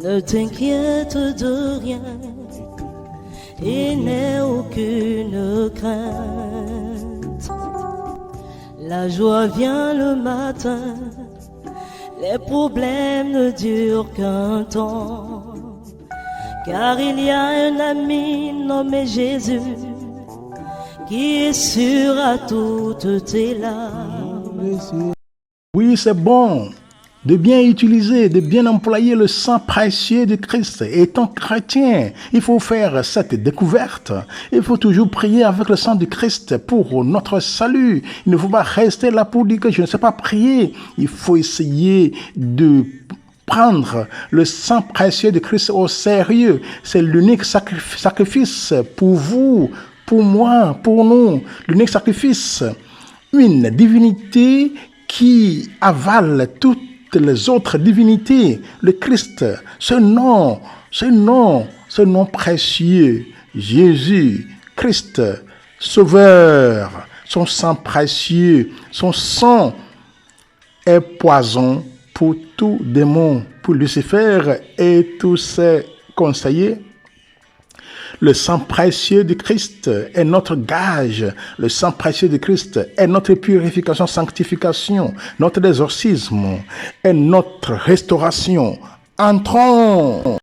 Ne t'inquiète de rien et n'aie aucune crainte. La joie vient le matin, les problèmes ne durent qu'un temps. Car il y a un ami nommé Jésus qui essuiera toutes tes larmes. Oui, c'est bon de bien utiliser, de bien employer le sang précieux de Christ. Étant chrétien, il faut faire cette découverte. Il faut toujours prier avec le sang de Christ pour notre salut. Il ne faut pas rester là pour dire que je ne sais pas prier. Il faut essayer de prendre le sang précieux de Christ au sérieux. C'est l'unique sacrifice pour vous, pour moi, pour nous. L'unique sacrifice. Une divinité qui avale toutes les autres divinités. Le Christ, ce nom précieux, Jésus, Christ, Sauveur, son sang précieux, son sang est poison pour tout démon, pour Lucifer et tous ses conseillers. Le sang précieux de Christ est notre gage. Le sang précieux de Christ est notre purification, sanctification, notre exorcisme, est notre restauration. Entrons.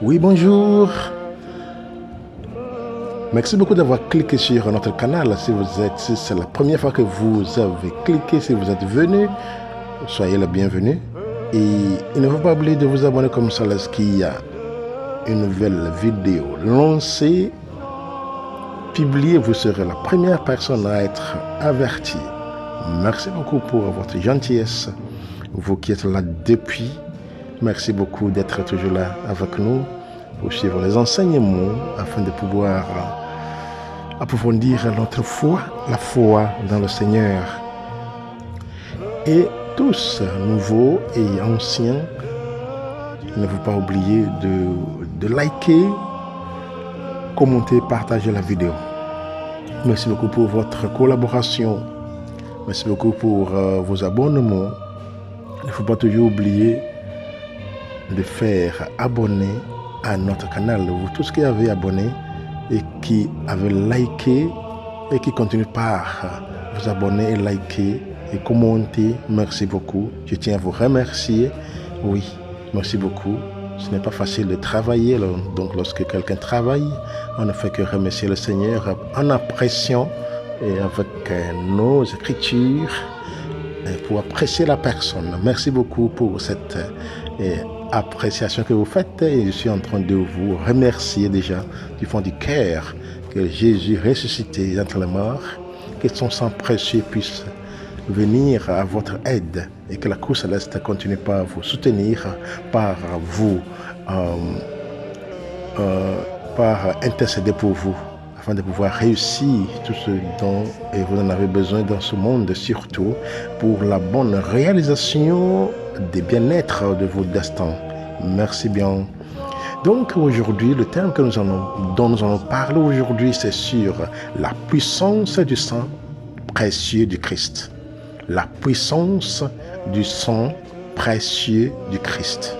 Oui, bonjour. Merci beaucoup d'avoir cliqué sur notre canal. Si c'est la première fois que vous avez cliqué, si vous êtes venu, soyez le bienvenu. Et il ne faut pas oublier de vous abonner comme ça lorsqu'il y a une nouvelle vidéo lancée, publiée, vous serez la première personne à être avertie. Merci beaucoup pour votre gentillesse. Vous qui êtes là depuis, merci beaucoup d'être toujours là avec nous pour suivre les enseignements afin de pouvoir approfondir notre foi, la foi dans le Seigneur. Et tous, nouveaux et anciens, ne faut pas oublier de liker, commenter, partager la vidéo. Merci beaucoup pour votre collaboration. Merci beaucoup pour vos abonnements. Il ne faut pas toujours oublier de faire abonner à notre canal. Vous tous qui avez abonné et qui avez liké et qui continuent par vous abonner et liker et commenter, merci beaucoup. Je tiens à vous remercier. Oui, merci beaucoup. Ce n'est pas facile de travailler. Donc lorsque quelqu'un travaille, on ne fait que remercier le Seigneur en appréciant et avec nos écritures pour apprécier la personne. Merci beaucoup pour cette appréciation que vous faites. Et je suis en train de vous remercier déjà du fond du cœur que Jésus ressuscité entre les morts, que son sang précieux puisse venir à votre aide et que la Cour Céleste continue par vous soutenir, par vous, par intercéder pour vous, afin de pouvoir réussir tout ce dont vous en avez besoin dans ce monde, surtout pour la bonne réalisation des bien-être de vos destins. Merci bien. Donc aujourd'hui, le thème dont nous allons parler aujourd'hui, c'est sur la puissance du sang précieux du Christ. La puissance du sang précieux du Christ.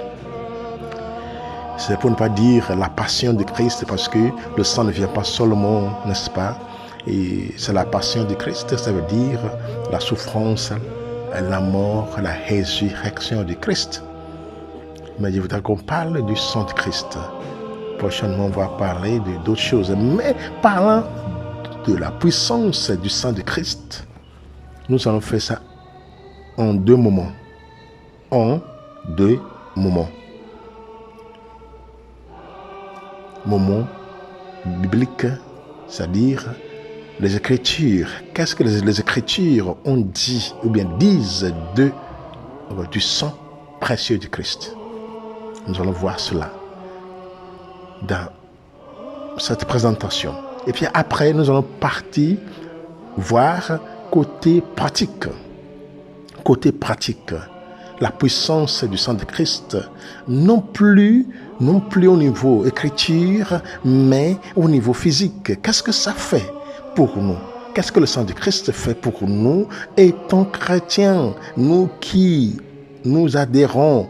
C'est pour ne pas dire la passion de Christ, parce que le sang ne vient pas seulement, n'est-ce pas? Et c'est la passion de Christ, ça veut dire la souffrance, la mort, la résurrection du Christ. Mais je voudrais qu'on parle du sang de Christ. Prochainement, on va parler d'autres choses. Mais parlant de la puissance du sang de Christ, nous allons faire ça en deux moments. En deux moments. Moment biblique, c'est-à-dire les Écritures. Qu'est-ce que les Écritures ont dit ou bien disent du sang précieux du Christ? Nous allons voir cela dans cette présentation. Et puis après, nous allons partir voir côté pratique. Côté pratique, la puissance du sang de Christ, non plus au niveau écriture, mais au niveau physique. Qu'est-ce que ça fait pour nous? Qu'est-ce que le sang de Christ fait pour nous, étant chrétiens, nous qui nous adhérons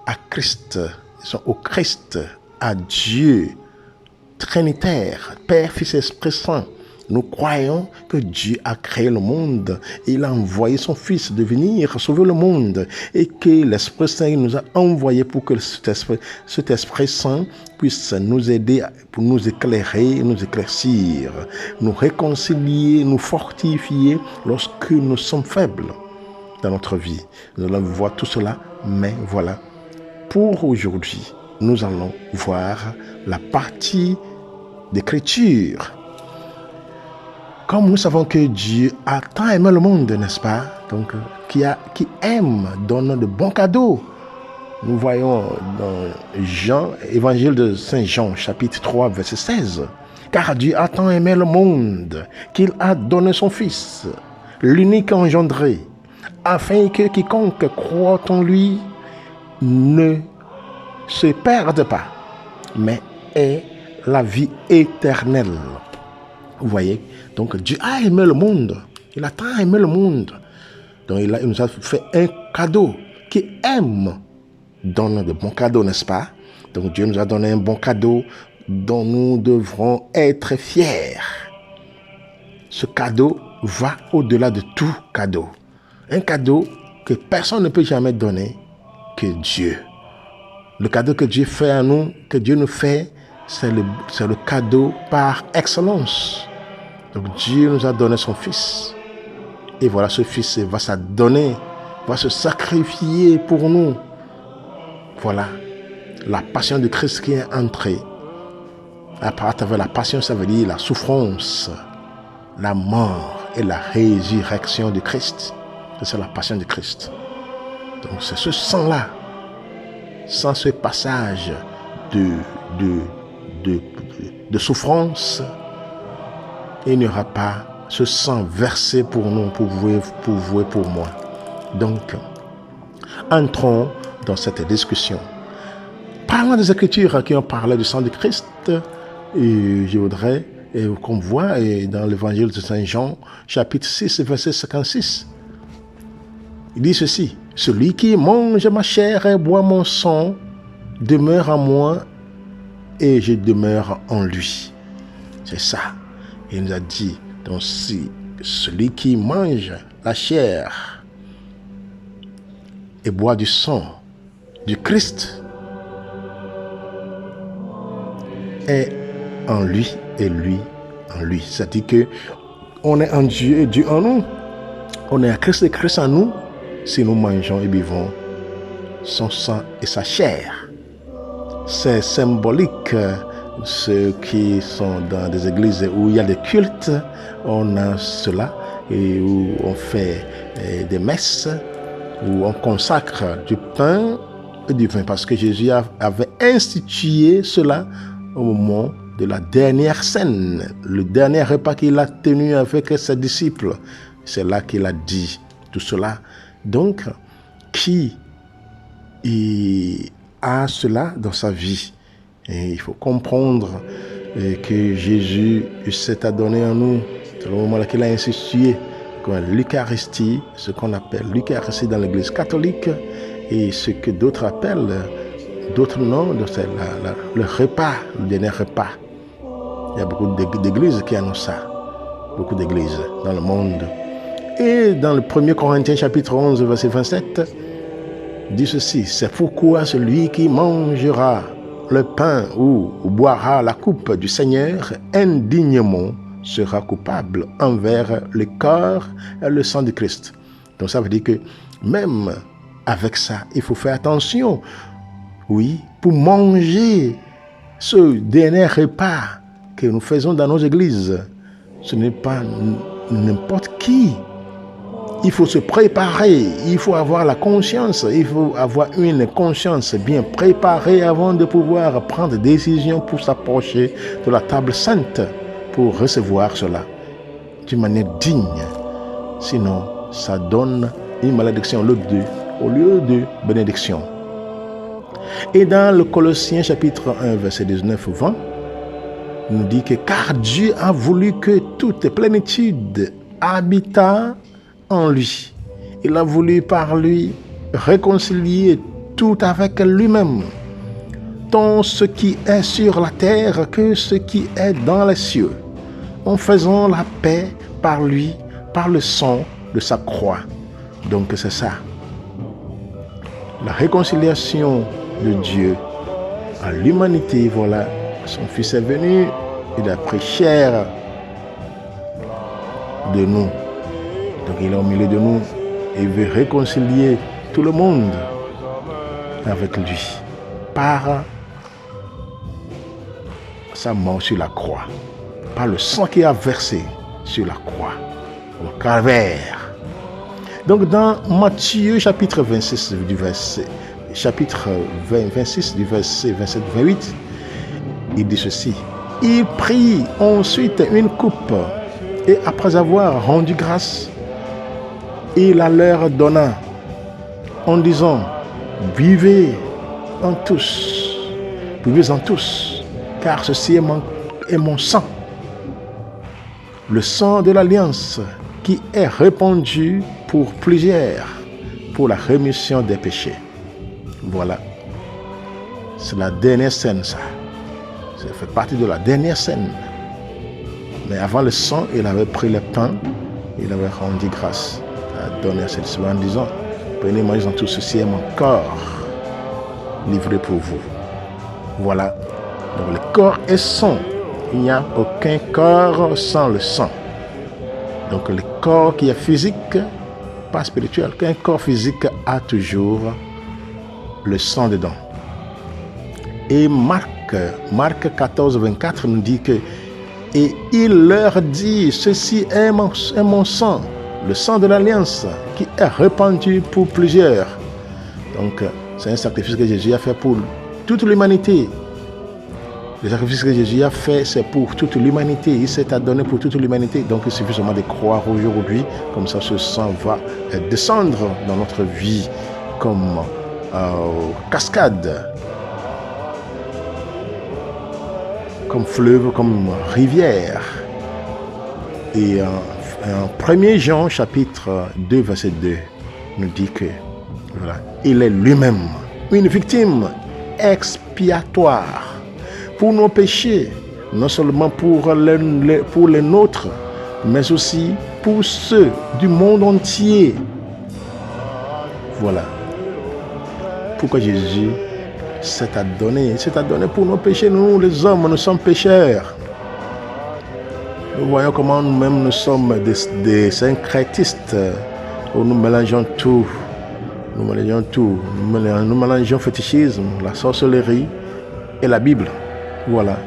à Christ, ils sont au Christ, à Dieu, Trinitaire, Père, Fils et Esprit Saint. Nous croyons que Dieu a créé le monde et il a envoyé son Fils de venir sauver le monde et que l'Esprit Saint nous a envoyé pour que cet Esprit Saint puisse nous aider, pour nous éclairer, nous éclaircir, nous réconcilier, nous fortifier lorsque nous sommes faibles dans notre vie. Nous allons voir tout cela, mais voilà, pour aujourd'hui, nous allons voir la partie d'écriture. Comme nous savons que Dieu a tant aimé le monde, n'est-ce pas? Donc, qui aime, donne de bons cadeaux. Nous voyons dans Évangile de Saint Jean, chapitre 3, verset 16. Car Dieu a tant aimé le monde qu'il a donné son Fils, l'unique engendré, afin que quiconque croit en lui ne se perde pas, mais ait la vie éternelle. Vous voyez? Donc Dieu a aimé le monde. Il a tant aimé le monde. Donc il nous a fait un cadeau. Qui aime donne de bons cadeaux, n'est-ce pas? Donc Dieu nous a donné un bon cadeau dont nous devrons être fiers. Ce cadeau va au-delà de tout cadeau. Un cadeau que personne ne peut jamais donner que Dieu. Le cadeau que Dieu fait à nous, que Dieu nous fait, c'est le cadeau par excellence. Donc Dieu nous a donné son Fils. Et voilà, ce Fils va s'adonner, va se sacrifier pour nous. Voilà, la passion de Christ qui est entrée. À travers la passion, ça veut dire la souffrance, la mort et la résurrection de Christ. C'est la passion de Christ. Donc c'est ce sang-là, sans ce passage de souffrance, il n'y aura pas ce sang versé pour nous, pour vous et pour moi. Donc, entrons dans cette discussion. Parlant des Écritures qui ont parlé du sang de Christ, et je voudrais qu'on voit dans l'Évangile de Saint Jean, chapitre 6, verset 56. Il dit ceci: celui qui mange ma chair et boit mon sang demeure en moi et je demeure en lui. C'est ça. Il nous a dit, donc si celui qui mange la chair et boit du sang du Christ est en lui et lui en lui. C'est-à-dire que on est en Dieu et Dieu en nous. On est à Christ et Christ en nous si nous mangeons et buvons son sang et sa chair. C'est symbolique. Ceux qui sont dans des églises où il y a des cultes, on a cela, et où on fait des messes, où on consacre du pain et du vin, parce que Jésus avait institué cela au moment de la dernière scène, le dernier repas qu'il a tenu avec ses disciples. C'est là qu'il a dit tout cela. Donc, qui a cela dans sa vie? Et il faut comprendre que Jésus s'est adonné en nous. C'est le moment qu'il a institué l'Eucharistie, ce qu'on appelle l'Eucharistie dans l'Église catholique, et ce que d'autres appellent, d'autres noms, c'est le repas, le dernier repas. Il y a beaucoup d'églises qui annoncent ça, beaucoup d'églises dans le monde. Et dans le 1er Corinthiens chapitre 11, verset 27, dit ceci: c'est pourquoi celui qui mangera le pain ou boira la coupe du Seigneur indignement sera coupable envers le corps et le sang de Christ. Donc ça veut dire que même avec ça, il faut faire attention. Oui, pour manger ce dernier repas que nous faisons dans nos églises, ce n'est pas n'importe qui. Il faut se préparer, il faut avoir la conscience, il faut avoir une conscience bien préparée avant de pouvoir prendre des décisions pour s'approcher de la table sainte, pour recevoir cela d'une manière digne. Sinon, ça donne une malédiction au lieu de bénédiction. Et dans le Colossiens chapitre 1, verset 19-20, il nous dit que car Dieu a voulu que toute plénitude habitât en lui. Il a voulu par lui réconcilier tout avec lui-même, tant ce qui est sur la terre que ce qui est dans les cieux, en faisant la paix par lui, par le sang de sa croix. Donc c'est ça. La réconciliation de Dieu à l'humanité, voilà. Son Fils est venu, il a pris chair de nous. Donc il est au milieu de nous et il veut réconcilier tout le monde avec lui par sa mort sur la croix, par le sang qu'il a versé sur la croix, au calvaire. Donc dans Matthieu chapitre 26 du verset, chapitre 26 du verset 27-28, il dit ceci. Il prit ensuite une coupe et après avoir rendu grâce, il la leur donna en disant, buvez en tous, car ceci est mon sang, le sang de l'alliance qui est répandu pour plusieurs, pour la rémission des péchés. Voilà. C'est la dernière scène, ça. Ça fait partie de la dernière scène. Mais avant le sang, il avait pris le pain, il avait rendu grâce, il a donné à cette soeur en disant, prenez, mangez en tout, ceci est mon corps livré pour vous. Voilà. Donc le corps est sang. Il n'y a aucun corps sans le sang. Donc le corps qui est physique, pas spirituel, qu'un corps physique a toujours le sang dedans. Et Marc 14, 24 nous dit que et il leur dit, ceci est mon sang, le sang de l'alliance qui est répandu pour plusieurs. Donc c'est un sacrifice que Jésus a fait pour toute l'humanité. Le sacrifice que Jésus a fait, c'est pour toute l'humanité. Il s'est donné pour toute l'humanité. Donc il suffit seulement de croire aujourd'hui. Comme ça, ce sang va descendre dans notre vie comme cascade, comme fleuve, comme rivière. Et en 1 Jean chapitre 2 verset 2 nous dit que voilà, il est lui-même une victime expiatoire pour nos péchés, non seulement pour les nôtres, mais aussi pour ceux du monde entier. Voilà pourquoi Jésus s'est donné pour nos péchés. Nous les hommes, nous sommes pécheurs. Nous voyons comment nous-mêmes nous sommes des syncrétistes, où nous mélangeons tout. Nous mélangeons fétichisme, la sorcellerie et la Bible. Voilà.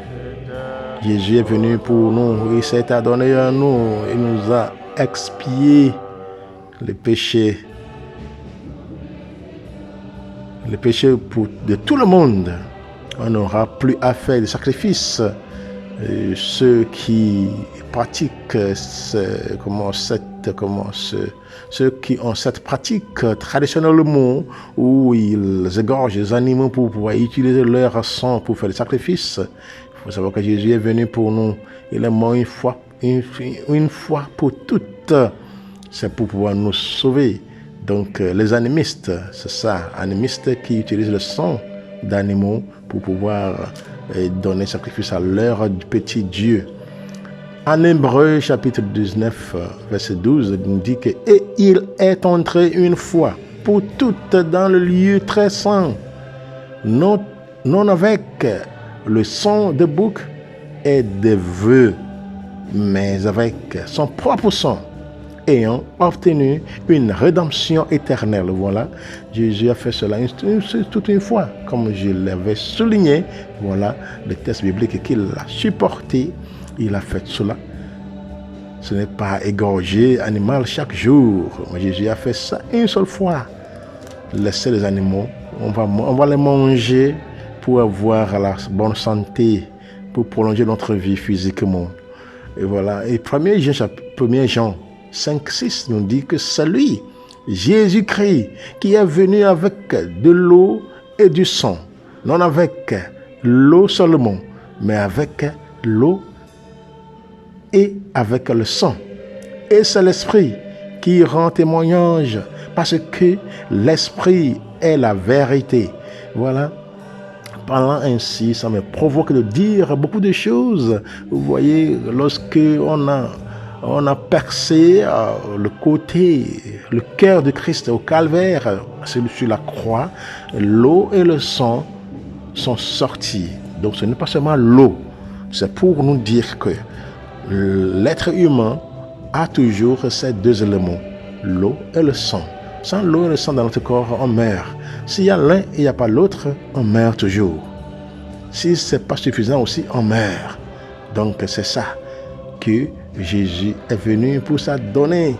Jésus est venu pour nous, il s'est donné à nous, il nous a expié les péchés de tout le monde. On n'aura plus à faire de sacrifices. Ceux qui pratiquent ceux qui ont cette pratique traditionnellement où ils égorgent les animaux pour pouvoir utiliser leur sang pour faire des sacrifices. Il faut savoir que Jésus est venu pour nous. Il est mort une fois pour toutes. C'est pour pouvoir nous sauver. Donc les animistes, c'est ça, animistes qui utilisent le sang d'animaux pour pouvoir donner sacrifice à leur petit Dieu. En Hébreux chapitre 19 verset 12, il nous dit que et il est entré une fois pour toutes dans le lieu très saint, non avec le sang de bouc et des vœux, mais avec son propre sang, ayant obtenu une rédemption éternelle. Voilà, Jésus a fait cela toute une fois, comme je l'avais souligné. Voilà le texte biblique qu'il a supporté. Il a fait cela. Ce n'est pas égorger animal chaque jour. Mais Jésus a fait ça une seule fois. Laisser les animaux, on va les manger pour avoir la bonne santé, pour prolonger notre vie physiquement. Et voilà. Et 1 Jean 5,6 nous dit que c'est lui, Jésus-Christ, qui est venu avec de l'eau et du sang. Non avec l'eau seulement, mais avec l'eau et avec le sang. Et c'est l'Esprit qui rend témoignage, parce que l'Esprit est la vérité. Voilà. Parlant ainsi, ça me provoque de dire beaucoup de choses. Vous voyez, lorsque on a percé le cœur de Christ au calvaire, sur la croix, l'eau et le sang sont sortis. Donc ce n'est pas seulement l'eau, c'est pour nous dire que l'être humain a toujours ces deux éléments, l'eau et le sang. Sans l'eau et le sang dans notre corps, on meurt. S'il y a l'un et il n'y a pas l'autre, on meurt toujours. Si ce n'est pas suffisant aussi, on meurt. Donc c'est ça que Jésus est venu pour ça donner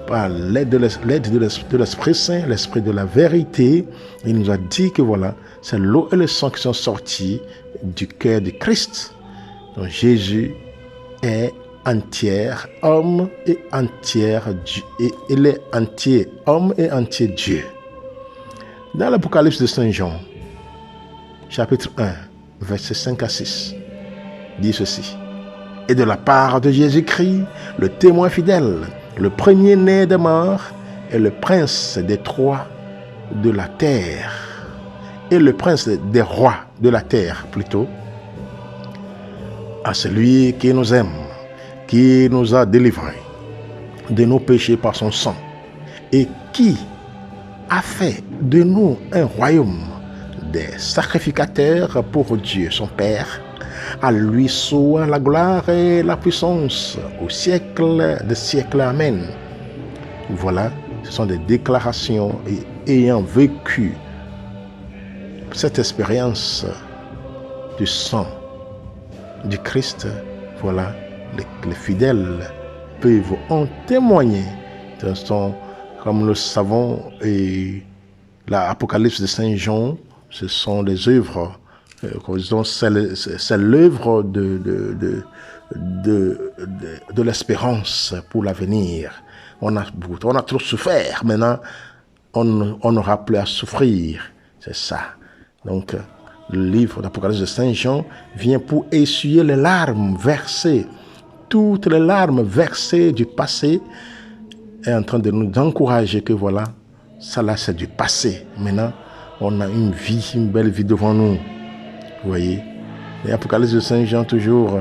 par l'aide de l'Esprit Saint, l'Esprit de la vérité. Il nous a dit que voilà, c'est l'eau et le sang qui sont sortis du cœur de Christ. Donc Jésus est entier homme et entier Dieu. Et il est entier homme et entier Dieu. Dans l'Apocalypse de Saint Jean, chapitre 1, versets 5 à 6, dit ceci. Et de la part de Jésus-Christ, le témoin fidèle, le premier-né des morts et le prince des rois de la terre, et le prince des rois de la terre plutôt, à celui qui nous aime, qui nous a délivrés de nos péchés par son sang, et qui a fait de nous un royaume des sacrificateurs pour Dieu son Père. À lui soit la gloire et la puissance au siècle des siècles. Amen. Voilà, ce sont des déclarations et ayant vécu cette expérience du sang du Christ, voilà, les fidèles peuvent en témoigner. Comme nous le savons, et l'Apocalypse de Saint Jean, ce sont des œuvres, c'est l'œuvre de l'espérance pour l'avenir. On a trop souffert, maintenant on n'aura plus à souffrir, c'est ça. Donc le livre d'Apocalypse de Saint Jean vient pour essuyer les larmes versées, toutes les larmes versées du passé, est en train de nous encourager que voilà, ça là c'est du passé. Maintenant, on a une belle vie devant nous. Vous voyez, l'Apocalypse de Saint Jean, toujours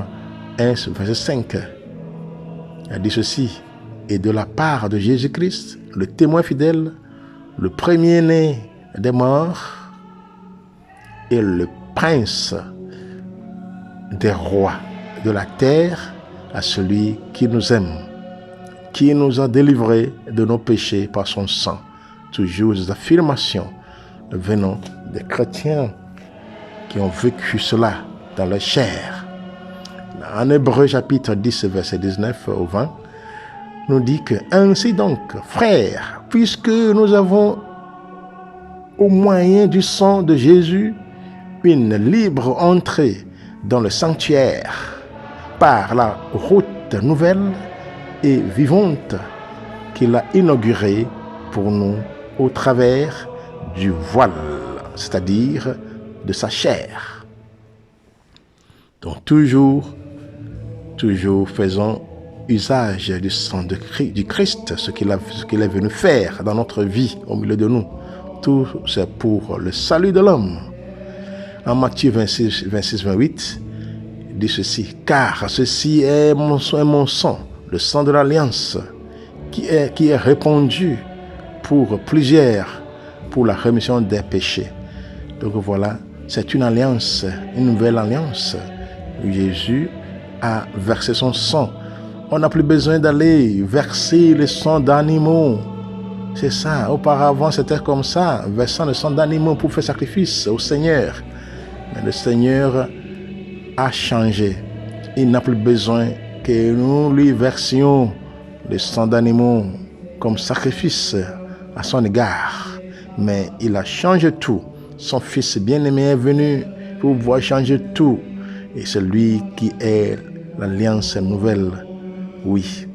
1, verset 5, elle dit ceci. Et de la part de Jésus-Christ, le témoin fidèle, le premier-né des morts et le prince des rois de la terre, à celui qui nous aime, qui nous a délivrés de nos péchés par son sang. Toujours des affirmations venant des chrétiens qui ont vécu cela dans leur chair. En Hébreux chapitre 10, verset 19 au 20, nous dit que ainsi donc, frères, puisque nous avons au moyen du sang de Jésus une libre entrée dans le sanctuaire par la route nouvelle et vivante qu'il a inaugurée pour nous au travers du voile, c'est-à-dire de sa chair. Donc toujours faisons usage du sang du Christ, ce qu'il est venu faire dans notre vie, au milieu de nous. Tout c'est pour le salut de l'homme. En Matthieu 26, 28, il dit ceci, car ceci est mon sang, le sang de l'alliance, qui est répandu pour plusieurs, pour la rémission des péchés. Donc voilà, c'est une alliance, une nouvelle alliance. Jésus a versé son sang. On n'a plus besoin d'aller verser le sang d'animaux. C'est ça. Auparavant, c'était comme ça, versant le sang d'animaux pour faire sacrifice au Seigneur. Mais le Seigneur a changé. Il n'a plus besoin que nous lui versions le sang d'animaux comme sacrifice à son égard. Mais il a changé tout. Son Fils bien-aimé est venu pour pouvoir changer tout. Et c'est lui qui est l'alliance nouvelle. Oui,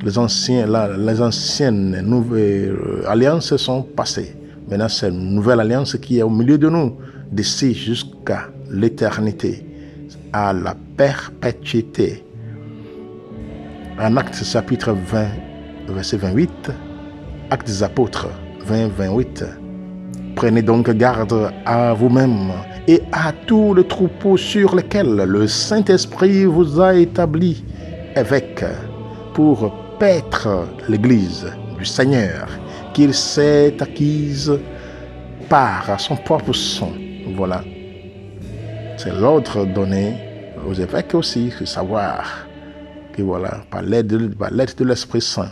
les anciennes nouvelles alliances sont passées. Maintenant, c'est une nouvelle alliance qui est au milieu de nous, d'ici jusqu'à l'éternité, à la perpétuité. En Actes chapitre 20, verset 28, Actes des Apôtres 20, 28, Prenez donc garde à vous-même et à tout le troupeau sur lequel le Saint-Esprit vous a établi évêque pour paître l'Église du Seigneur qu'il s'est acquise par son propre sang. Voilà. C'est l'ordre donné aux évêques aussi, de savoir que voilà, par l'aide de l'Esprit Saint,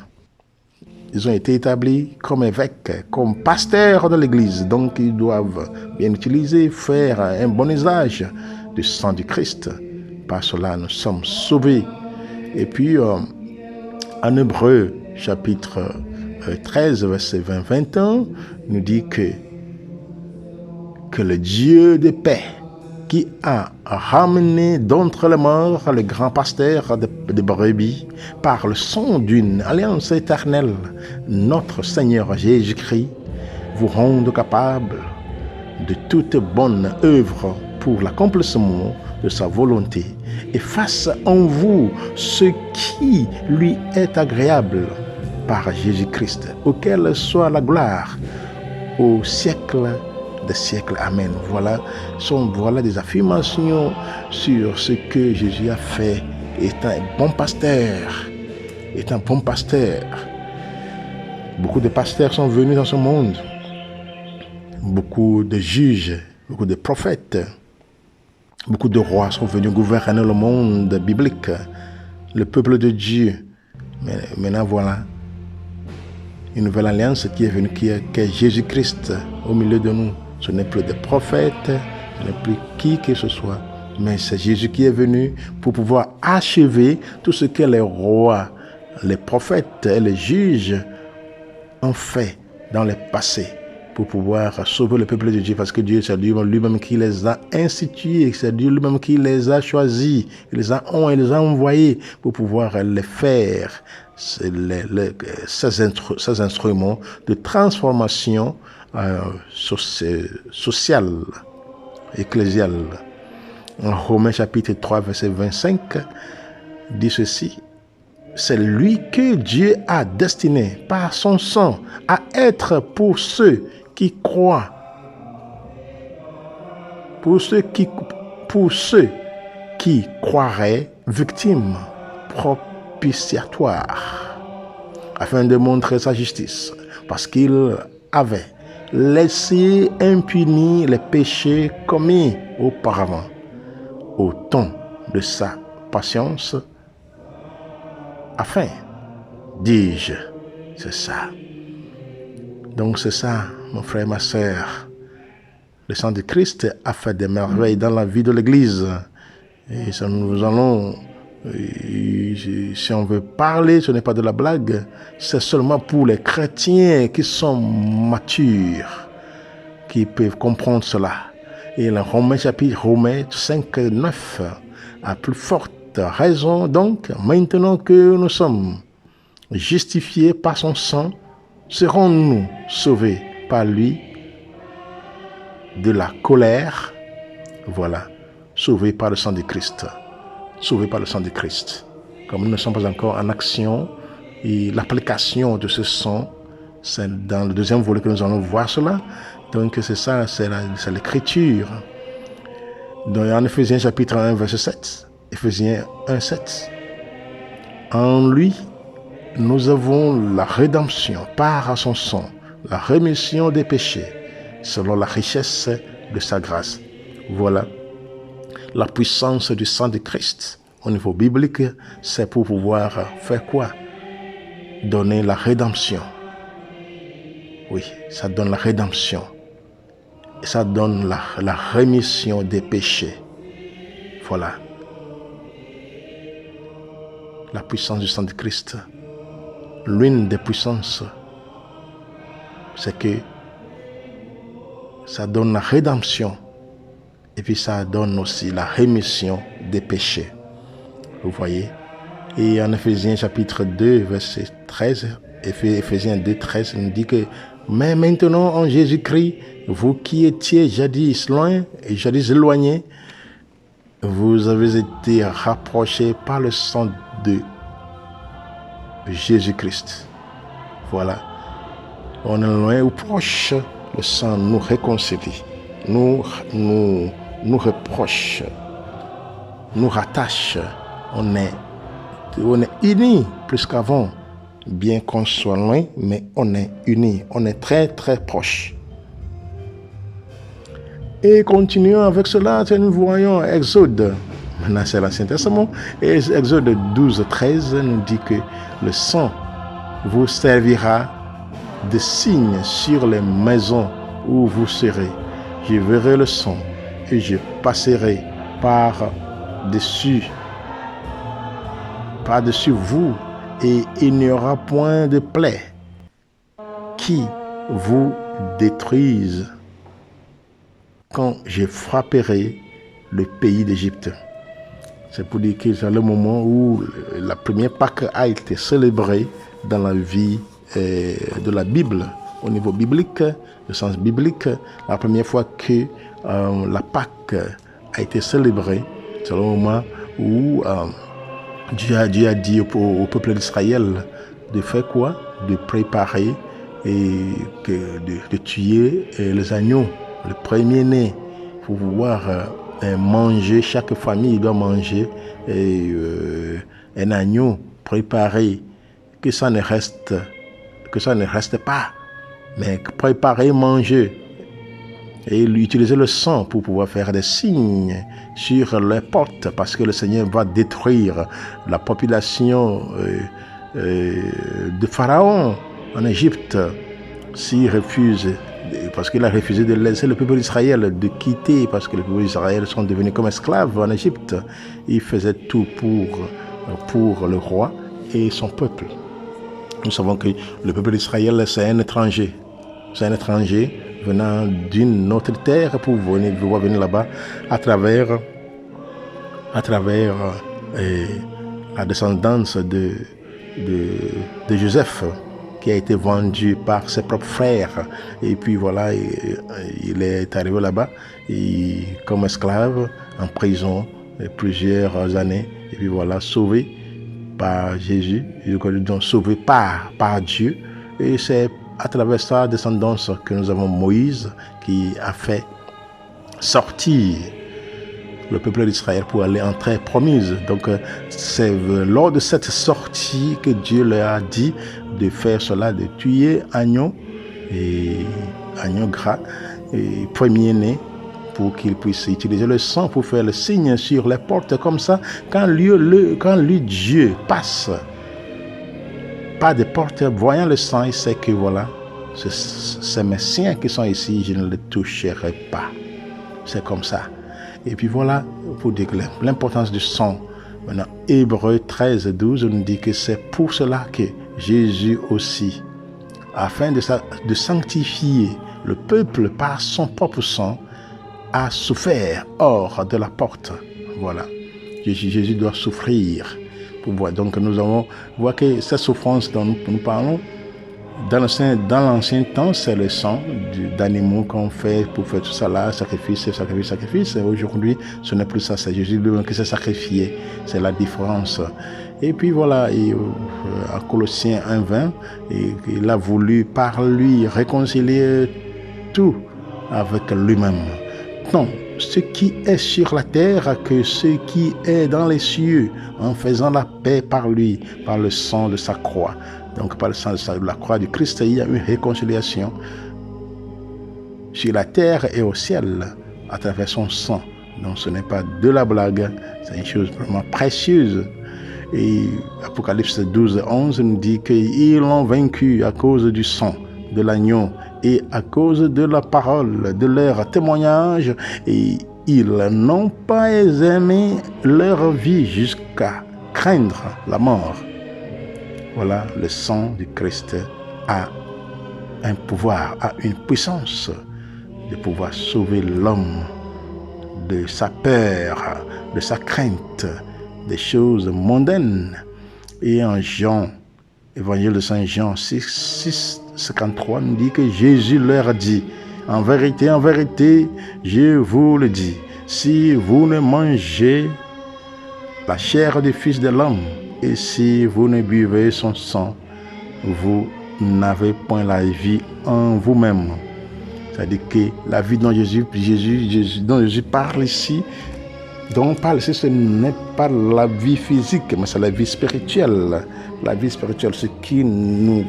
ils ont été établis comme évêques, comme pasteurs de l'Église. Donc, ils doivent bien utiliser, faire un bon usage du sang du Christ. Par cela, nous sommes sauvés. Et puis, en Hébreux, chapitre 13, verset 20-21, nous dit que le Dieu de paix, qui a ramené d'entre les morts le grand pasteur de brebis par le sang d'une alliance éternelle, notre Seigneur Jésus-Christ, vous rende capable de toute bonne œuvre pour l'accomplissement de sa volonté et fasse en vous ce qui lui est agréable par Jésus-Christ, auquel soit la gloire au siècle des siècles. Amen. Voilà des affirmations sur ce que Jésus a fait. Est un bon pasteur. Est un bon pasteur. Beaucoup de pasteurs sont venus dans ce monde. Beaucoup de juges, beaucoup de prophètes, beaucoup de rois sont venus gouverner le monde biblique, le peuple de Dieu. Mais maintenant voilà une nouvelle alliance qui est venue, qui est Jésus-Christ au milieu de nous. Ce n'est plus des prophètes, ce n'est plus qui que ce soit, mais c'est Jésus qui est venu pour pouvoir achever tout ce que les rois, les prophètes et les juges ont fait dans le passé pour pouvoir sauver le peuple de Dieu, parce que Dieu, c'est lui-même qui les a institués, c'est Dieu lui-même qui les a choisis, il les a envoyés pour pouvoir les faire, ces instruments de transformation sociale, ecclésiale. En Romains chapitre 3, verset 25, dit ceci: c'est lui que Dieu a destiné par son sang à être pour ceux qui croient, pour ceux qui croiraient victime propitiatoire, afin de montrer sa justice, parce qu'il avait laissé impunis les péchés commis auparavant, au temps de sa patience, afin, dis-je, c'est ça. Donc c'est ça, mon frère, ma sœur. Le sang de Christ a fait des merveilles dans la vie de l'Église. Et ça, nous allons, si on veut parler, ce n'est pas de la blague, c'est seulement pour les chrétiens qui sont matures, qui peuvent comprendre cela. Et le Romains 5, 9, à plus forte raison, donc, maintenant que nous sommes justifiés par son sang, serons-nous sauvés par lui de la colère. Voilà, sauvés par le sang de Christ. Sauvés par le sang de Christ. Comme nous ne sommes pas encore en action, et l'application de ce sang, c'est dans le deuxième volet que nous allons voir cela. Donc c'est ça, c'est l'écriture. Donc en Éphésiens chapitre 1, verset 7. Éphésiens 1, 7. En lui, nous avons la rédemption par son sang, la rémission des péchés, selon la richesse de sa grâce. Voilà. La puissance du sang de Christ au niveau biblique, c'est pour pouvoir faire quoi? Donner la rédemption. Oui, ça donne la rédemption. Et ça donne la rémission des péchés. Voilà. La puissance du sang de Christ. L'une des puissances, c'est que ça donne la rédemption. Et puis ça donne aussi la rémission des péchés. Vous voyez? Et en Éphésiens chapitre 2, verset 13, Éphésiens 2, 13, nous dit que mais maintenant en Jésus-Christ, vous qui étiez jadis loin et jadis éloignés, vous avez été rapprochés par le sang de Jésus-Christ. Voilà. On est loin ou proche, Le sang nous réconcilie, nous reproche, nous rattache. On est unis plus qu'avant. Bien qu'on soit loin, mais on est unis. On est très, très proches. Et continuons avec cela, nous voyons Exode. Maintenant, c'est l'Ancien Testament. Et Exode 12, 13 nous dit que le sang vous servira de signe sur les maisons où vous serez. Je verrai le sang et je passerai par-dessus vous, et il n'y aura point de plaie qui vous détruise quand je frapperai le pays d'Égypte. C'est pour dire que c'est le moment où la première Pâque a été célébrée dans la vie de la Bible, au niveau biblique, le sens biblique. La première fois que la Pâque a été célébrée, c'est le moment où Dieu a dit au peuple d'Israël de faire quoi? De préparer et de tuer les agneaux, le premier-né, pour pouvoir manger. Chaque famille doit manger un agneau préparé, que ça ne reste pas, mais préparer, manger, et utiliser le sang pour pouvoir faire des signes sur les portes, parce que le Seigneur va détruire la population de Pharaon en Égypte s'il refuse, parce qu'il a refusé de laisser le peuple d'Israël de quitter, parce que le peuple d'Israël sont devenus comme esclaves en Égypte. Il faisait tout pour le roi et son peuple. Nous savons que le peuple d'Israël, c'est un étranger. C'est un étranger venant d'une autre terre pour venir là-bas à travers la descendance de Joseph, qui a été vendu par ses propres frères. Et puis voilà, il est arrivé là-bas comme esclave, en prison plusieurs années. Et puis voilà, sauvé par Jésus, donc sauvé par Dieu. Et c'est à travers sa descendance que nous avons Moïse, qui a fait sortir le peuple d'Israël pour aller en terre promise. Donc c'est lors de cette sortie que Dieu leur a dit de faire cela, de tuer agneau gras et premier-né, pour qu'ils puissent utiliser le sang pour faire le signe sur les portes. Comme ça, quand lui Dieu passe pas des portes, voyant le sang, il sait que voilà, c'est mes siens qui sont ici, je ne les toucherai pas. C'est comme ça. Et puis voilà, pour dire l'importance du sang. Maintenant, Hébreux 13, 12 nous dit que c'est pour cela que Jésus aussi, afin de sanctifier le peuple par son propre sang, a souffert hors de la porte. Voilà. Jésus doit souffrir. Donc nous allons voir que cette souffrance dont nous parlons, dans l'ancien temps, c'est le sang d'animaux qu'on fait pour faire tout ça là, sacrifice. Et aujourd'hui, ce n'est plus ça, c'est Jésus lui-même qui s'est sacrifié. C'est la différence. Et puis voilà, à Colossiens 1:20, il a voulu par lui réconcilier tout avec lui-même. Non, ce qui est sur la terre que ce qui est dans les cieux, en faisant la paix par lui, par le sang de sa croix. Donc par le sang de la croix du Christ, il y a une réconciliation sur la terre et au ciel à travers son sang. Donc ce n'est pas de la blague, c'est une chose vraiment précieuse. Et Apocalypse 12, 11 nous dit qu'ils l'ont vaincu à cause du sang de l'agneau et à cause de la parole de leur témoignage, et ils n'ont pas aimé leur vie jusqu'à craindre la mort. Voilà, le sang du Christ a un pouvoir, a une puissance de pouvoir sauver l'homme de sa peur, de sa crainte, des choses mondaines. Et en Jean, Évangile de Saint Jean 6, 53 nous dit que Jésus leur dit: en vérité, je vous le dis, si vous ne mangez la chair du Fils de l'homme et si vous ne buvez son sang, vous n'avez point la vie en vous-même. C'est-à-dire que la vie dont Jésus parle ici, dont on parle ici, ce n'est pas la vie physique, mais c'est la vie spirituelle. La vie spirituelle, ce qui nous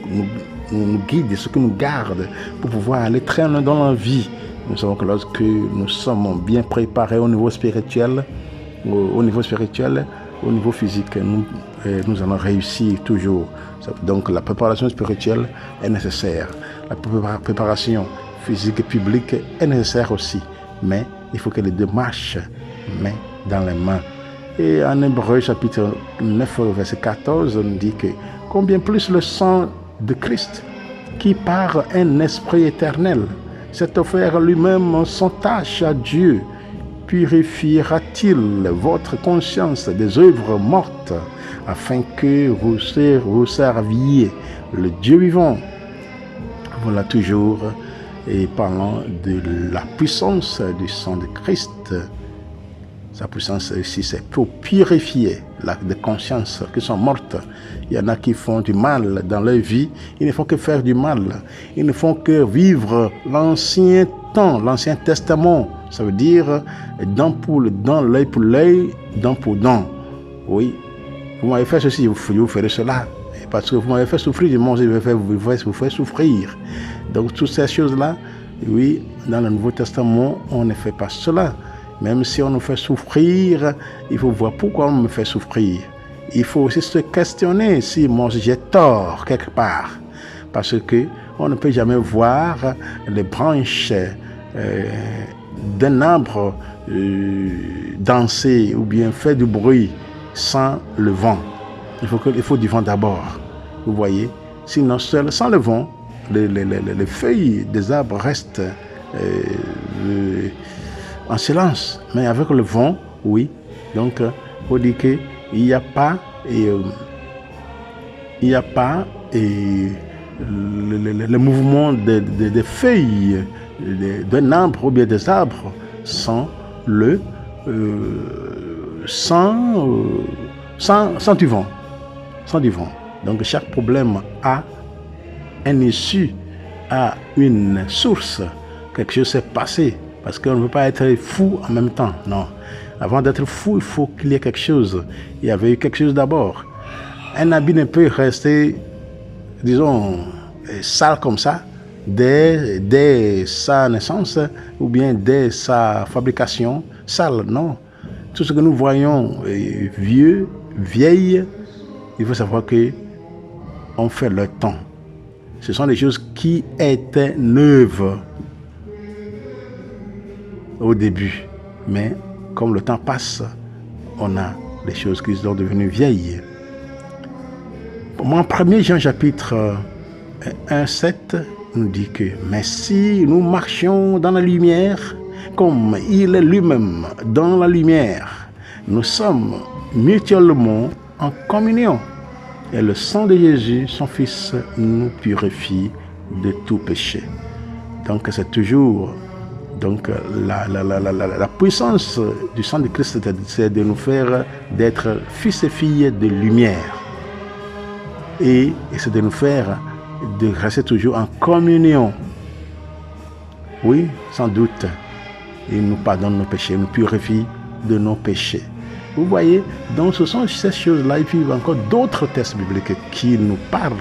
guide, ce qui nous garde pour pouvoir aller très loin dans la vie. Nous savons que lorsque nous sommes bien préparés au niveau spirituel, au niveau physique, nous allons réussir toujours. Donc la préparation spirituelle est nécessaire. La préparation physique et publique est nécessaire aussi. Mais il faut que les deux marchent main dans les mains. Et en Hébreux chapitre 9 verset 14, on dit que combien plus le sang de Christ, qui par un esprit éternel s'est offert lui-même sans tâche à Dieu, purifiera-t-il votre conscience des œuvres mortes, afin que vous serviez le Dieu vivant. Voilà toujours, et parlant de la puissance du sang de Christ. Sa puissance ici, c'est pour purifier des consciences qui sont mortes. Il y en a qui font du mal dans leur vie. Ils ne font que faire du mal. Ils ne font que vivre l'ancien temps, l'Ancien Testament. Ça veut dire dent pour dent, l'œil pour l'œil, dent pour dent. Oui, vous m'avez fait ceci, vous ferez cela. Parce que vous m'avez fait souffrir, je vais vous faire souffrir. Donc toutes ces choses-là, oui, dans le Nouveau Testament, on ne fait pas cela. Même si on nous fait souffrir, il faut voir pourquoi on me fait souffrir. Il faut aussi se questionner si moi j'ai tort quelque part. Parce que on ne peut jamais voir les branches d'un arbre danser ou bien faire du bruit sans le vent. Il faut du vent d'abord. Vous voyez, sinon sans le vent, les feuilles des arbres restent en silence, mais avec le vent, oui. Donc, on dit qu'il n'y a pas le mouvement des feuilles d'un arbre ou bien des arbres sans du vent. Sans du vent. Donc, chaque problème a un issue, a une source. Quelque chose s'est passé. Parce qu'on ne peut pas être fou en même temps, non. Avant d'être fou, il faut qu'il y ait quelque chose. Il y avait eu quelque chose d'abord. Un habit ne peut rester, disons, sale comme ça, dès sa naissance, ou bien dès sa fabrication, sale, non. Tout ce que nous voyons vieille, il faut savoir qu'on fait le temps. Ce sont des choses qui étaient neuves au début, mais comme le temps passe, on a des choses qui sont devenues vieilles. En 1 Jean chapitre 1:7 nous dit que mais si nous marchions dans la lumière, comme il est lui-même dans la lumière, nous sommes mutuellement en communion. Et le sang de Jésus, son Fils, nous purifie de tout péché. Donc c'est toujours la puissance du sang de Christ, c'est de nous faire d'être fils et filles de lumière. Et c'est de nous faire de rester toujours en communion. Oui, sans doute. Il nous pardonne nos péchés, nous purifie de nos péchés. Vous voyez, donc ce sont ces choses-là. Et puis il y a encore d'autres textes bibliques qui nous parlent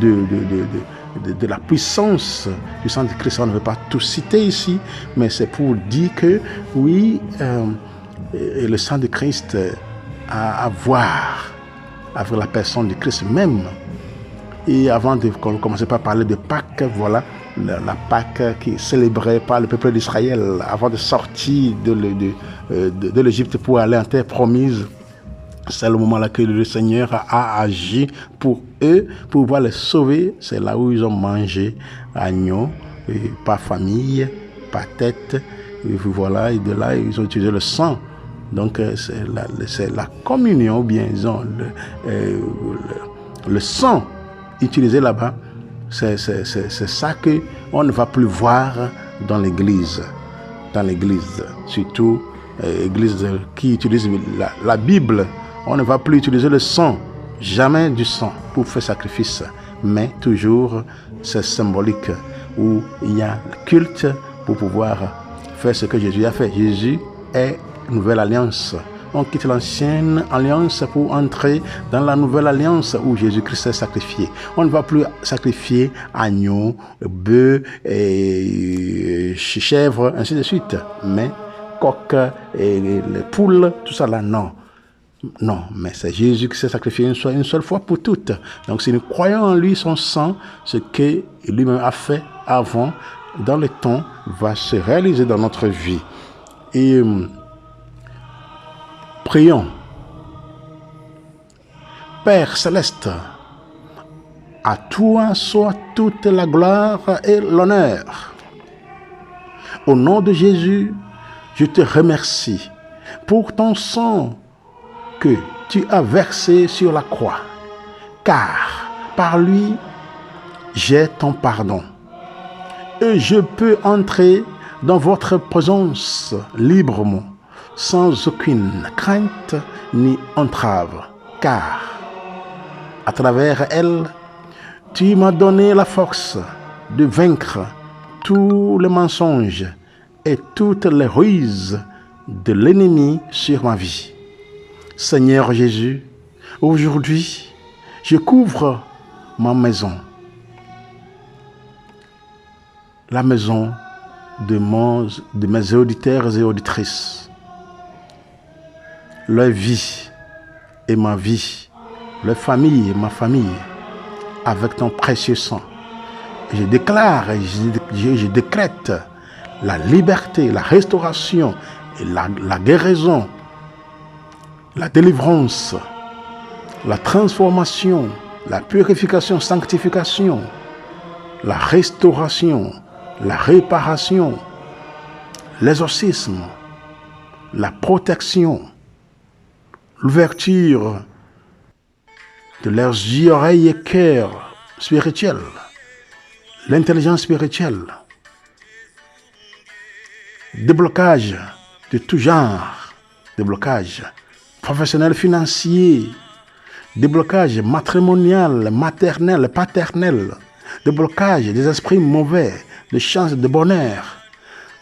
de la puissance du sang de Christ. On ne veut pas tout citer ici, mais c'est pour dire que oui, le sang de Christ a à voir avec la personne de Christ même. Et avant de commencer par parler de Pâques, voilà, la Pâques qui est célébrée par le peuple d'Israël avant de sortir de l'Égypte pour aller en terre promise. C'est le moment là que le Seigneur a agi pour eux, pour pouvoir les sauver. C'est là où ils ont mangé agneau, par famille, par tête. Et voilà, et de là, ils ont utilisé le sang. Donc, c'est la communion, ou bien ils ont le sang utilisé là-bas. C'est ça qu'on ne va plus voir dans l'église. Dans l'église, surtout l'église qui utilise la Bible. On ne va plus utiliser le sang, jamais du sang pour faire sacrifice, mais toujours c'est symbolique. où il y a le culte pour pouvoir faire ce que Jésus a fait. Jésus est nouvelle alliance. On quitte l'ancienne alliance pour entrer dans la nouvelle alliance où Jésus-Christ est sacrifié. On ne va plus sacrifier agneau, bœuf, chèvre, ainsi de suite. Mais coq, et les poules, tout ça là, non. Non, mais c'est Jésus qui s'est sacrifié une seule fois pour toutes. Donc si nous croyons en lui, son sang, ce que lui-même a fait avant, dans le temps, va se réaliser dans notre vie. Et prions. Père céleste, à toi soit toute la gloire et l'honneur. Au nom de Jésus, je te remercie pour ton sang que tu as versé sur la croix, car par lui, j'ai ton pardon. Et je peux entrer dans votre présence librement, sans aucune crainte ni entrave, car à travers elle, tu m'as donné la force de vaincre tous les mensonges et toutes les ruses de l'ennemi sur ma vie. Seigneur Jésus, aujourd'hui, je couvre ma maison, la maison de mes auditeurs et auditrices, leur vie et ma vie, leur famille et ma famille, avec ton précieux sang. Je déclare et je décrète la liberté, la restauration et la guérison, la délivrance, la transformation, la purification, sanctification, la restauration, la réparation, l'exorcisme, la protection, l'ouverture de leurs yeux, oreilles et cœurs spirituels, l'intelligence spirituelle, déblocage de tout genre, déblocage professionnel, financier, déblocage matrimonial, maternel, paternel, déblocage des esprits mauvais, de chances de bonheur,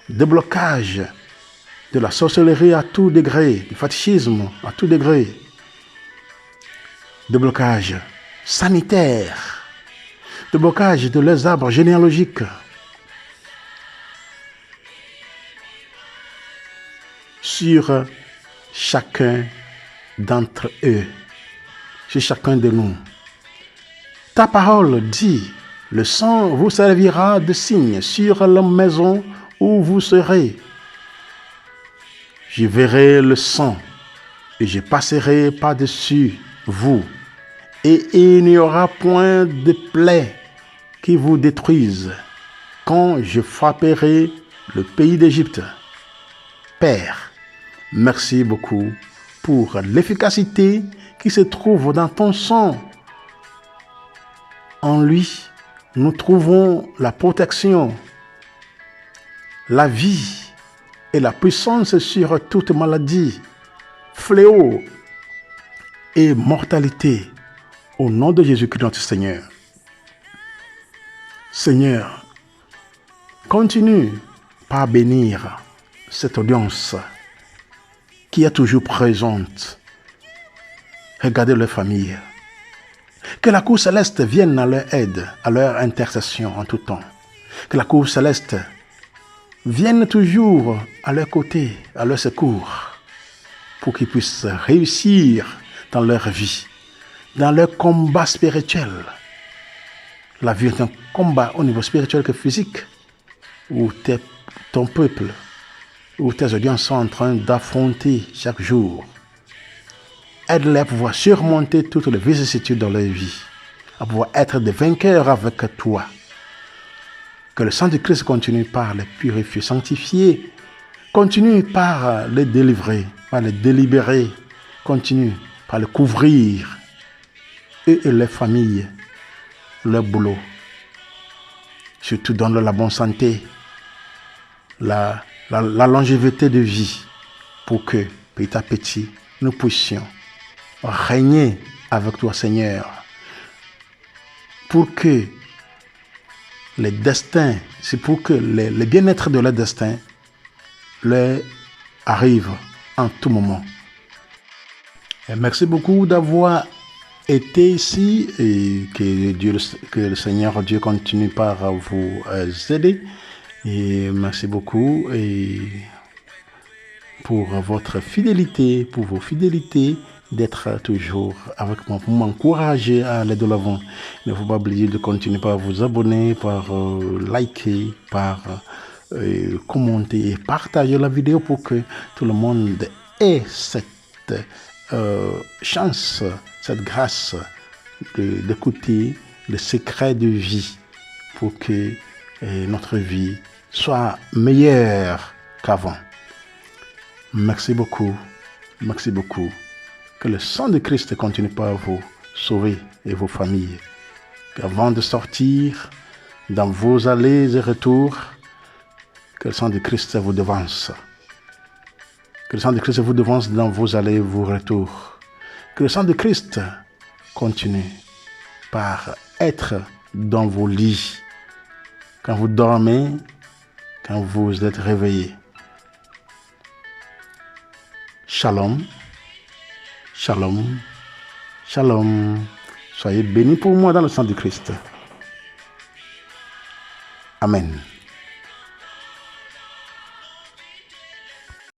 déblocage de la sorcellerie à tout degré, du fétichisme à tout degré, déblocage sanitaire, déblocage de leurs arbres généalogiques, sur chacun d'entre eux, sur chacun de nous. Ta parole dit, le sang vous servira de signe sur la maison où vous serez. Je verrai le sang et je passerai par-dessus vous, et il n'y aura point de plaie qui vous détruise quand je frapperai le pays d'Égypte. Père, merci beaucoup pour l'efficacité qui se trouve dans ton sang. En lui, nous trouvons la protection, la vie et la puissance sur toute maladie, fléau et mortalité. Au nom de Jésus-Christ notre Seigneur. Seigneur, continue par bénir cette audience qui est toujours présente. Regardez leur famille. Que la cour céleste vienne à leur aide, à leur intercession en tout temps. Que la cour céleste vienne toujours à leur côté, à leur secours, pour qu'ils puissent réussir dans leur vie, dans leur combat spirituel. La vie est un combat au niveau spirituel que physique, où ton peuple, où tes audiences sont en train d'affronter chaque jour. Aide-les à pouvoir surmonter toutes les vicissitudes dans leur vie, à pouvoir être des vainqueurs avec toi. Que le sang de Christ continue par les purifier, sanctifier, continue par les délivrer, par les délibérer, continue par les couvrir, eux et leurs familles, leur boulot. Surtout donne-leur la bonne santé, la longévité de vie, pour que, petit à petit, nous puissions régner avec toi, Seigneur, pour que les destins, c'est pour que le bien-être de leur destin leur arrive en tout moment. Et merci beaucoup d'avoir été ici et que le Seigneur Dieu continue par vous aider. Et merci beaucoup et pour votre fidélité, pour vos fidélités, d'être toujours avec moi, pour m'encourager à aller de l'avant. Il ne faut pas oublier de continuer par vous abonner, par liker, par commenter et partager la vidéo pour que tout le monde ait cette chance, cette grâce d'écouter le secret de vie pour que notre vie soit meilleure qu'avant. Merci beaucoup. Merci beaucoup. Que le sang de Christ continue par vous sauver et vos familles. Avant de sortir dans vos allées et retours, que le sang de Christ vous devance. Que le sang de Christ vous devance dans vos allées et vos retours. Que le sang de Christ continue par être dans vos lits. Quand vous dormez, quand vous êtes réveillés. Shalom, shalom, shalom. Soyez bénis pour moi dans le sang de Christ. Amen.